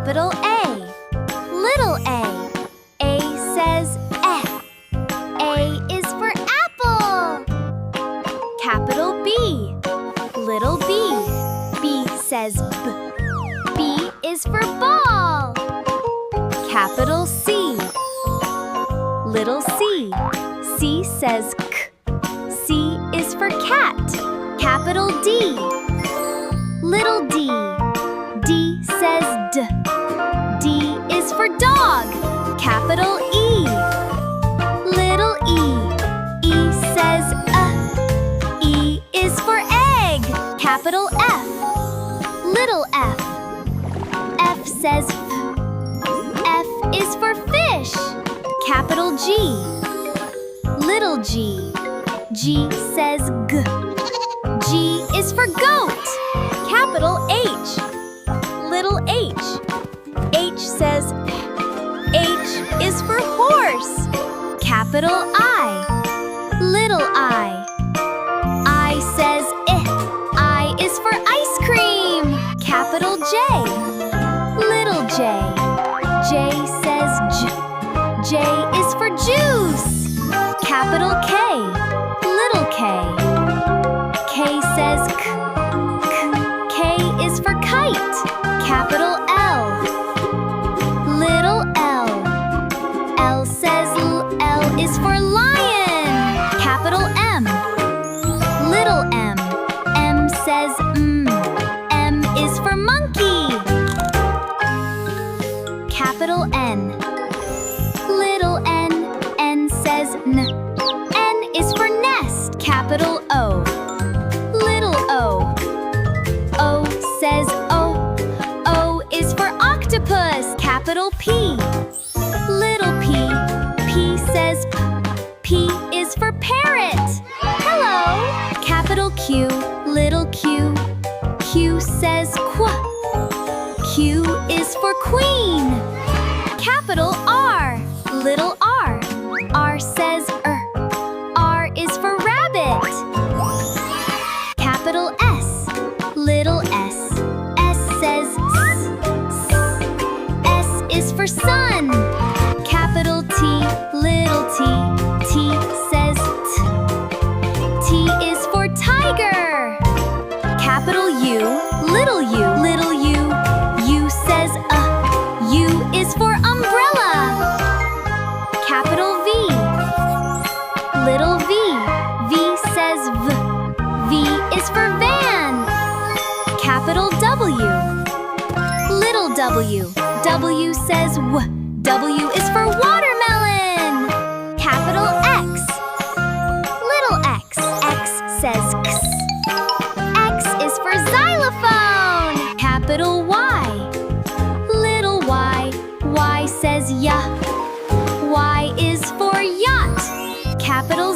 Capital A. Little a. A says eh. A is for apple. Capital B. Little b. B says b. B is for ball. Capital C. Little c. C says k. C is for cat. Capital D. Little d. D says d. D is for dog. Capital E. Little e. E says E is for egg. Capital F. Little f. F says f. F is for fish. Capital G. Little g. G says g. G is for goat. Capital H. Little h. H says H is for horse. Capital I. Little I. I says I is for ice cream. Capital J. Little j. J says J. J is for juice. Capital K. Little k. K says k. K is for kite. Capital L. Little l. L says L is for lion. Capital M. Little m. M says M. M is for monkey. Capital N. Little n. N says N. N is for nest. Capital O. Little o. O says O. O is for octopus. Capital P. Little p. P says P. P is for parrot. Hello. Capital Q. Little q. Q says qu. Q is for queen. Capital R. Little r. R says R is for rabbit. Capital S. Little s. S says S is for sun. Capital T. Little t. T says T. T is for tiger. Capital U. Little u. Little u. U says U is for umbrella. Capital V. Little v. V says V. V is for van. Capital W. Little w. W says W. W is for watermelon. Capital X. Little x. X says X. X is for xylophone. Capital Y. Little y. Y says Y. Y is for yacht. Capital